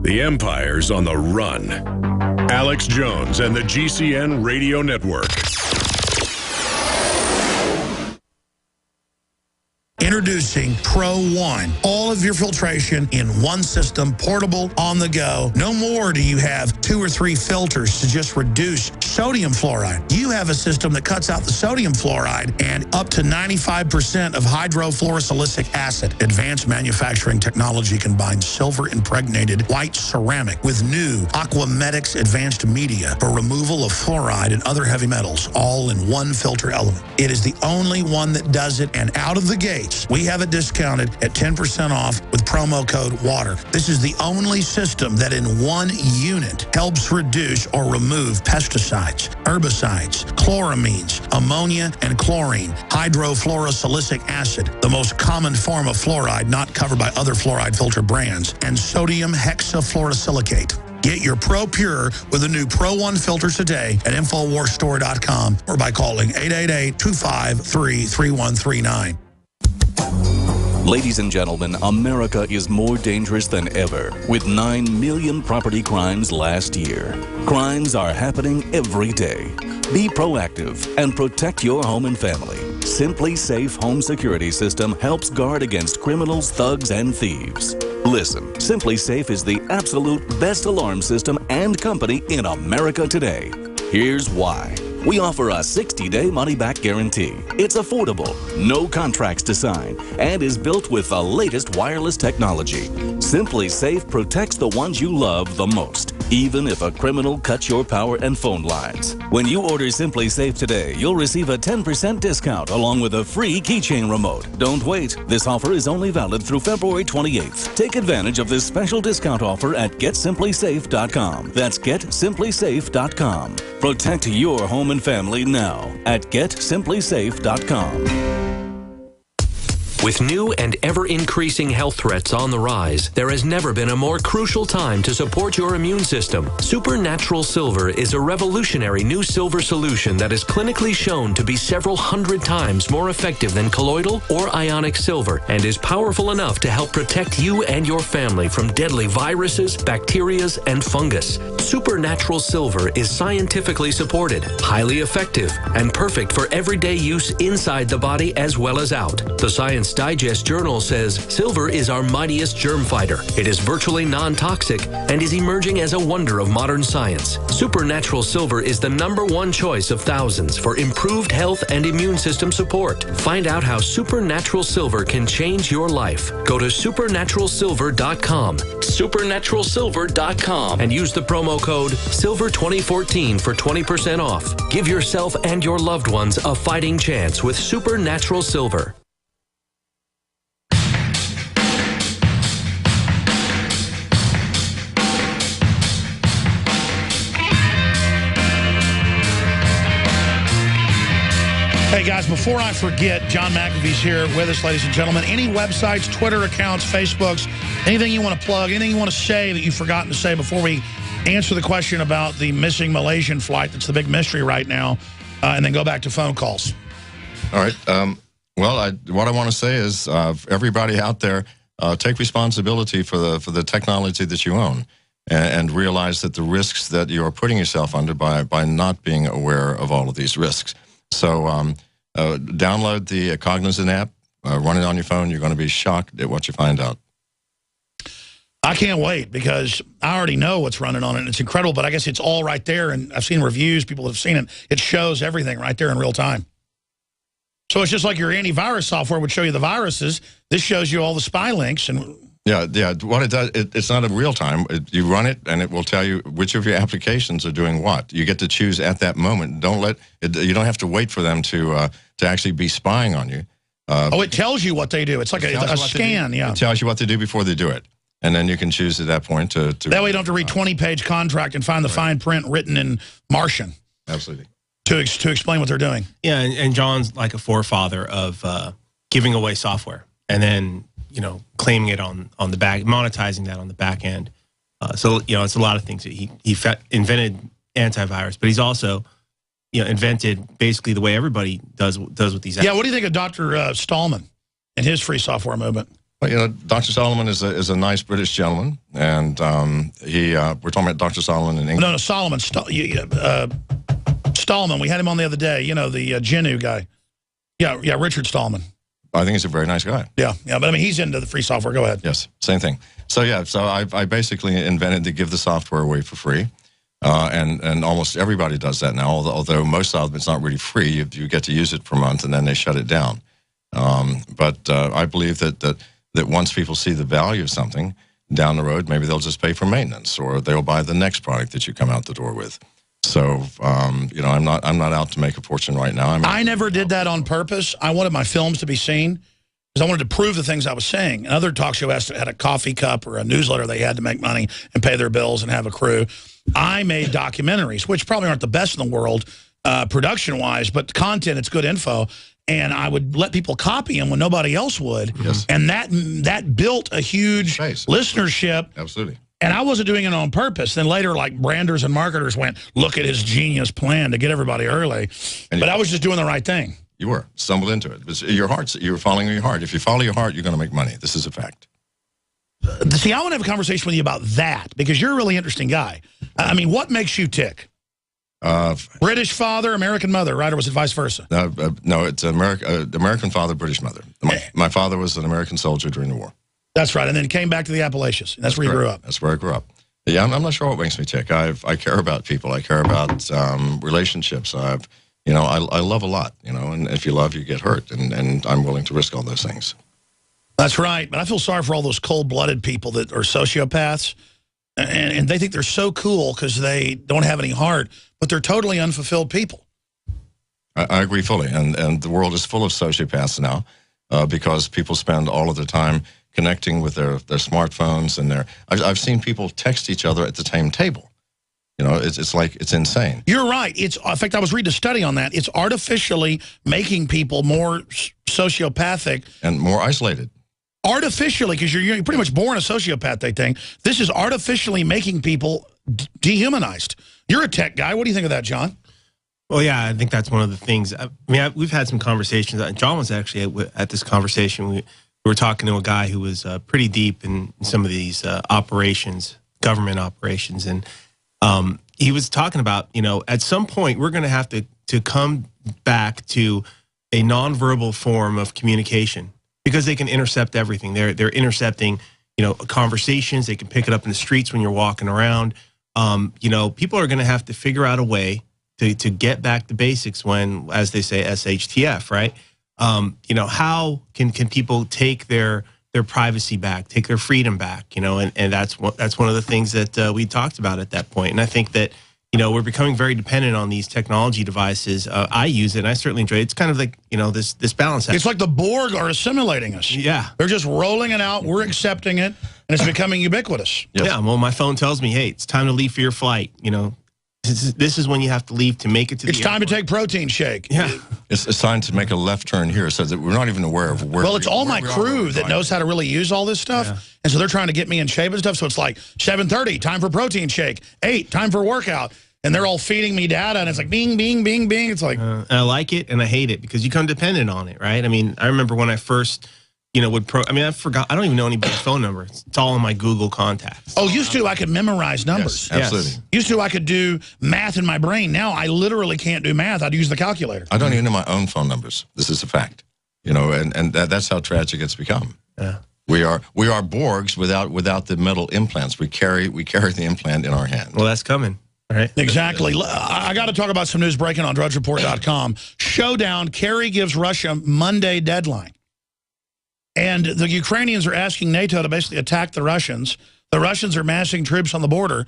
The Empire's on the run. Alex Jones and the GCN Radio Network. Introducing Pro One. All of your filtration in one system, portable, on the go. No more do you have 2 or 3 filters to just reduce sodium fluoride. You have a system that cuts out the sodium fluoride and up to 95% of hydrofluorosilicic acid. Advanced manufacturing technology combines silver-impregnated white ceramic with new Aquamedics advanced media for removal of fluoride and other heavy metals, all in one filter element. It is the only one that does it, and out of the gate, we have it discounted at 10% off with promo code WATER. This is the only system that in one unit helps reduce or remove pesticides, herbicides, chloramines, ammonia, and chlorine, hydrofluorosilicic acid, the most common form of fluoride not covered by other fluoride filter brands, and sodium hexafluorosilicate. Get your Pro Pure with the new Pro One filter today at InfoWarsStore.com or by calling 888-253-3139. Ladies and gentlemen, America is more dangerous than ever, with 9 million property crimes last year. Crimes are happening every day. Be proactive and protect your home and family. Simply Safe Home Security System helps guard against criminals, thugs, and thieves. Listen, Simply Safe is the absolute best alarm system and company in America today. Here's why. We offer a 60-day money-back guarantee. It's affordable, no contracts to sign, and is built with the latest wireless technology. Simply Safe protects the ones you love the most, even if a criminal cuts your power and phone lines. When you order Simply Safe today, you'll receive a 10% discount along with a free keychain remote. Don't wait. This offer is only valid through February 28th. Take advantage of this special discount offer at GetSimplySafe.com. That's GetSimplySafe.com. Protect your home and family now at GetSimplySafe.com. With new and ever-increasing health threats on the rise, there has never been a more crucial time to support your immune system. Supernatural Silver is a revolutionary new silver solution that is clinically shown to be several hundred times more effective than colloidal or ionic silver and is powerful enough to help protect you and your family from deadly viruses, bacteria, and fungus. Supernatural Silver is scientifically supported, highly effective, and perfect for everyday use inside the body as well as out. The Science Digest Journal says silver is our mightiest germ fighter. It is virtually non-toxic and is emerging as a wonder of modern science. Supernatural Silver is the #1 choice of thousands for improved health and immune system support. Find out how Supernatural Silver can change your life. Go to supernaturalsilver.com, supernaturalsilver.com, and use the promo code SILVER2014 for 20% off. Give yourself and your loved ones a fighting chance with Supernatural Silver. Hey guys, before I forget, John McAfee's here with us, ladies and gentlemen. Any websites, Twitter accounts, Facebooks, anything you want to plug, anything you want to say that you've forgotten to say before we answer the question about the missing Malaysian flight that's the big mystery right now, and then go back to phone calls. All right. Well, what I want to say is everybody out there, take responsibility for the technology that you own and realize that the risks that you are putting yourself under by not being aware of all of these risks. So download the Cognizant app, run it on your phone. You're going to be shocked at what you find out. I can't wait because I already know what's running on it. And it's incredible, but I guess it's all right there. And I've seen reviews, people have seen it. It shows everything right there in real time. So it's just like your antivirus software would show you the viruses. This shows you all the spy links. And yeah. What it does, it's not in real time. You run it, and it will tell you which of your applications are doing what. You get to choose at that moment. You don't have to wait for them to actually be spying on you. It tells you what they do. It's like a scan. Yeah, it tells you what they do before they do it, and then you can choose at that point to that way you don't have to read 20-page contract and find the fine print written in Martian. Absolutely. To explain what they're doing. Yeah, and John's like a forefather of giving away software and then claiming it on the back, monetizing that on the back end. So it's a lot of things. He invented antivirus, but he's also invented basically the way everybody does with these apps. Yeah, what do you think of Dr. Stallman and his free software movement? Well, Dr. Solomon is a nice British gentleman, and we're talking about Dr. Solomon in England. No, Solomon. Stallman. We had him on the other day. The Genu guy. Yeah, Richard Stallman. I think he's a very nice guy. Yeah, but I mean, he's into the free software. Go ahead. Yes, same thing. So I basically invented to give the software away for free, and almost everybody does that now. Although most of it's not really free. You get to use it for a month, and then they shut it down. But I believe that once people see the value of something down the road, maybe they'll just pay for maintenance, or they'll buy the next product that you come out the door with. So, I'm not out to make a fortune right now. I never did that on purpose. I wanted my films to be seen because I wanted to prove the things I was saying. Another talk show had a coffee cup or a newsletter they had to make money and pay their bills and have a crew. I made documentaries, which probably aren't the best in the world production-wise, but content, it's good info. And I would let people copy them when nobody else would. Yes. And that built a huge listenership. Absolutely. And I wasn't doing it on purpose. Then later, like, branders and marketers went, look at his genius plan to get everybody early. But I was just doing the right thing. You were. Stumbled into it. But you were following your heart. If you follow your heart, you're going to make money. This is a fact. See, I want to have a conversation with you about that because you're a really interesting guy. I mean, what makes you tick? British father, American mother, right? Or was it vice versa? No, it's American father, British mother. My father was an American soldier during the war. That's right, and then came back to the Appalachians. That's where you grew up. That's where I grew up. Yeah, I'm not sure what makes me tick. I care about people. I care about relationships. I love a lot, and if you love, you get hurt, and I'm willing to risk all those things. That's right, but I feel sorry for all those cold-blooded people that are sociopaths, and they think they're so cool because they don't have any heart, but they're totally unfulfilled people. I agree fully, and the world is full of sociopaths now because people spend all of their time connecting with their smartphones and I've seen people text each other at the same table. It's like, it's insane. You're right. In fact, I was reading a study on that. It's artificially making people more sociopathic. And more isolated. Artificially, because you're pretty much born a sociopath, they think. This is artificially making people dehumanized. You're a tech guy. What do you think of that, John? Well, yeah, I think that's one of the things. I mean, we've had some conversations. John was actually at this conversation. We were talking to a guy who was pretty deep in some of these operations, government operations, and he was talking about, at some point we're going to have to come back to a nonverbal form of communication because they can intercept everything. They're intercepting, conversations. They can pick it up in the streets when you're walking around. People are going to have to figure out a way to get back to basics when, as they say, SHTF, right? How can people take their privacy back, take their freedom back, and that's one of the things that we talked about at that point. And I think that, we're becoming very dependent on these technology devices. I use it, and I certainly enjoy it. It's kind of like, this balance act. It's like the Borg are assimilating us. Yeah. They're just rolling it out. We're accepting it, and it's becoming ubiquitous. Yes. Yeah, well, my phone tells me, hey, it's time to leave for your flight, This is when you have to leave to make it to the airport. It's time to take protein shake. Yeah. It's time to make a left turn here so that we're not even aware of where. Well, it's all my crew that knows how to really use all this stuff. Yeah. And so they're trying to get me in shape and stuff. So it's like 7:30, time for protein shake. 8, time for workout. And they're all feeding me data. And it's like bing, bing, bing, bing. It's like. I like it and I hate it because you become dependent on it, right? I mean, I remember when I first... I forgot. I don't even know anybody's phone number. It's all in my Google contacts. Oh, used to I could memorize numbers. Yes, absolutely. Yes. Used to I could do math in my brain. Now I literally can't do math. I'd use the calculator. I don't even know my own phone numbers. This is a fact. And that's how tragic it's become. Yeah. We are Borgs without the metal implants. We carry the implant in our hand. Well, that's coming. All right. Exactly. I got to talk about some news breaking on DrudgeReport.com. Showdown. Kerry gives Russia Monday deadline. And the Ukrainians are asking NATO to basically attack the Russians. The Russians are massing troops on the border.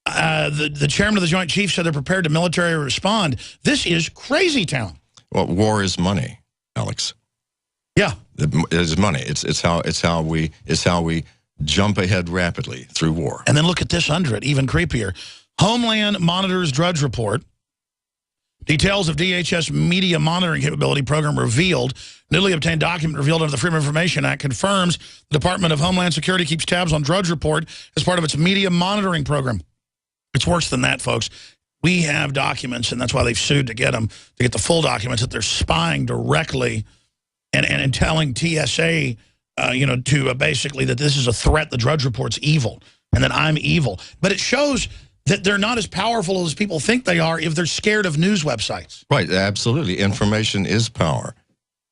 The chairman of the Joint Chiefs said they're prepared to militarily respond. This is crazy town. Well, war is money, Alex. Yeah, it is money. It's how we jump ahead rapidly through war. And then look at this under it, even creepier. Homeland monitors Drudge Report. Details of DHS media monitoring capability program revealed. Newly obtained document revealed under the Freedom of Information Act confirms the Department of Homeland Security keeps tabs on Drudge Report as part of its media monitoring program. It's worse than that, folks. We have documents, and that's why they've sued to get them, to get the full documents, that they're spying directly and telling TSA to basically that this is a threat. The Drudge Report's evil, and that I'm evil. But it shows that they're not as powerful as people think they are if they're scared of news websites. Right, absolutely. Information is power.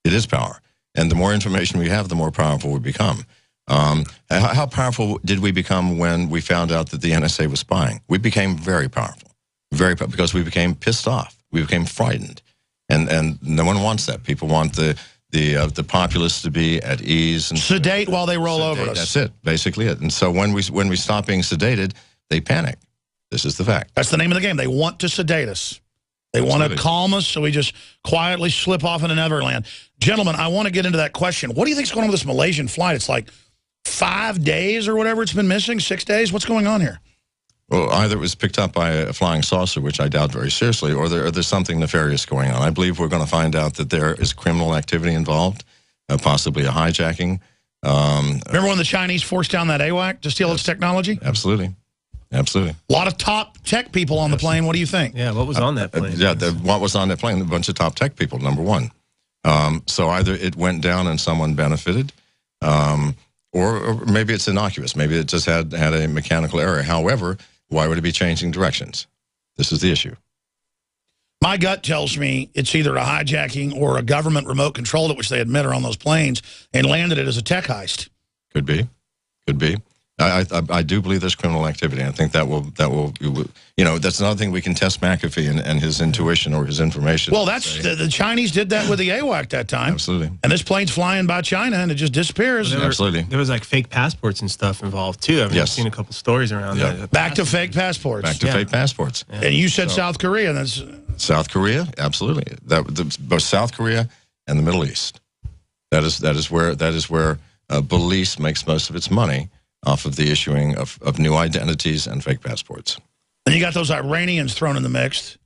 It is power. And the more information we have, the more powerful we become. How powerful did we become when we found out that the NSA was spying? We became very powerful, because we became pissed off. We became frightened. And no one wants that. People want the populace to be at ease and sedate while they roll over us. That's it, basically it. And so when we stop being sedated, they panic. This is the fact. That's the name of the game. They want to sedate us. They want to calm us, so we just quietly slip off into Neverland. Gentlemen, I want to get into that question. What do you think is going on with this Malaysian flight? It's like 5 days or whatever it's been missing, 6 days. What's going on here? Well, either it was picked up by a flying saucer, which I doubt very seriously, or there's something nefarious going on. I believe we're going to find out that there is criminal activity involved, possibly a hijacking. Remember when the Chinese forced down that AWAC to steal its technology? Absolutely. Absolutely. A lot of top tech people on the plane. What do you think? Yeah, what was on that plane? What was on that plane? A bunch of top tech people, number one. So either it went down and someone benefited, or maybe it's innocuous. Maybe it just had a mechanical error. However, why would it be changing directions? This is the issue. My gut tells me it's either a hijacking or a government remote controlled it, which they admit are on those planes, and landed it as a tech heist. Could be. Could be. I do believe there's criminal activity. I think that will, that's another thing we can test McAfee and his intuition or his information. Well, that's the Chinese did that with the AWAC that time. Absolutely. And this plane's flying by China and it just disappears. Well, absolutely. There was like fake passports and stuff involved too. I've seen a couple stories around that. Back to fake passports. Back to fake passports. Yeah. And you said South Korea. That's South Korea, absolutely. Both South Korea and the Middle East. That is where Belize makes most of its money, off of the issuing of new identities and fake passports. And you got those Iranians thrown in the mix.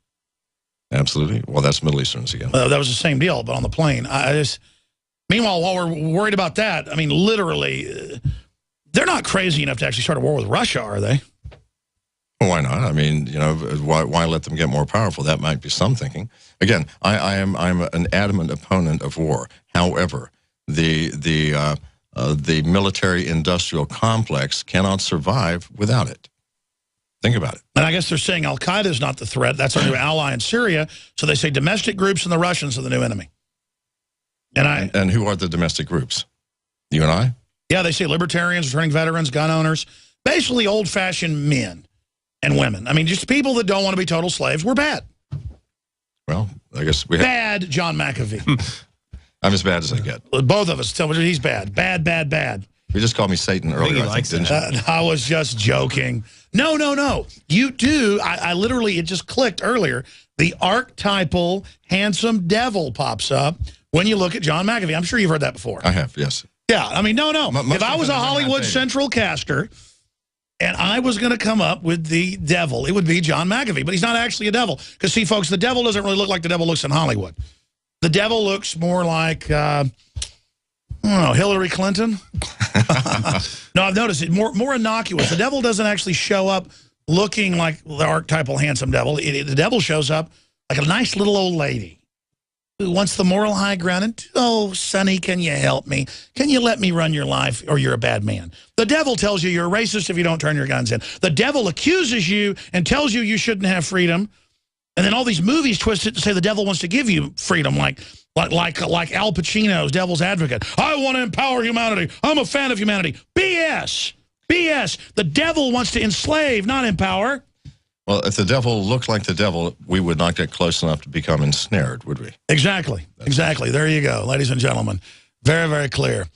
Absolutely. Well, that's Middle Easterns again. That was the same deal, but on the plane. Meanwhile, while we're worried about that, I mean, literally, they're not crazy enough to actually start a war with Russia, are they? Well, why not? I mean, why let them get more powerful? That might be some thinking. Again, I'm an adamant opponent of war. However, the military-industrial complex cannot survive without it. Think about it. And I guess they're saying Al-Qaeda is not the threat. That's our new ally in Syria. So they say domestic groups and the Russians are the new enemy. And who are the domestic groups? You and I? Yeah, they say libertarians, returning veterans, gun owners, basically old-fashioned men and women. I mean, just people that don't want to be total slaves. We're bad. Well, I guess we have... Bad John McAfee. I'm as bad as I get. Both of us tell me he's bad. Bad, bad, bad. You just called me Satan earlier, I think, didn't you? I was just joking. No. You do. I literally, it just clicked earlier. The archetypal handsome devil pops up when you look at John McAfee. I'm sure you've heard that before. I have, yes. Yeah, I mean, no. If I was a Hollywood Central caster and I was going to come up with the devil, it would be John McAfee. But he's not actually a devil. Because, see, folks, the devil doesn't really look like the devil looks in Hollywood. The devil looks more like, I don't know, Hillary Clinton. No, I've noticed it more innocuous. The devil doesn't actually show up looking like the archetypal handsome devil. The devil shows up like a nice little old lady who wants the moral high ground. And, oh, Sonny, can you help me? Can you let me run your life or you're a bad man? The devil tells you you're a racist if you don't turn your guns in. The devil accuses you and tells you shouldn't have freedom. And then all these movies twist it to say the devil wants to give you freedom, like Al Pacino's Devil's Advocate. I want to empower humanity. I'm a fan of humanity. BS. BS. The devil wants to enslave, not empower. Well, if the devil looked like the devil, we would not get close enough to become ensnared, would we? Exactly. Exactly. There you go, ladies and gentlemen. Very, very clear.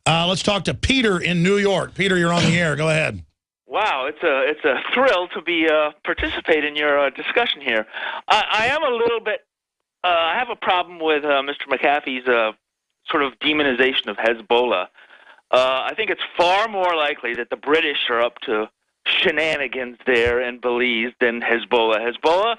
Let's talk to Peter in New York. Peter, you're on the air. Go ahead. Wow, it's a thrill to be participate in your discussion here. I am a little bit. I have a problem with Mr. McAfee's sort of demonization of Hezbollah. I think it's far more likely that the British are up to shenanigans there in Belize than Hezbollah. Hezbollah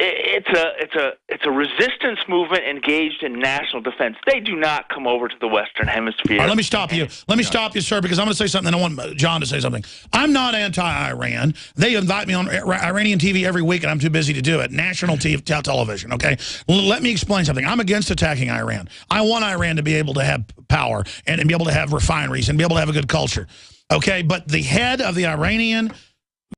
it's a resistance movement engaged in national defense. They do not come over to the Western Hemisphere. All right, let me stop you. Let me stop you, sir, because I'm going to say something. I want John to say something. I'm not anti-Iran. They invite me on Iranian TV every week, and I'm too busy to do it. National television, okay? Let me explain something. I'm against attacking Iran. I want Iran to be able to have power and be able to have refineries and be able to have a good culture, okay? But the head of the Iranian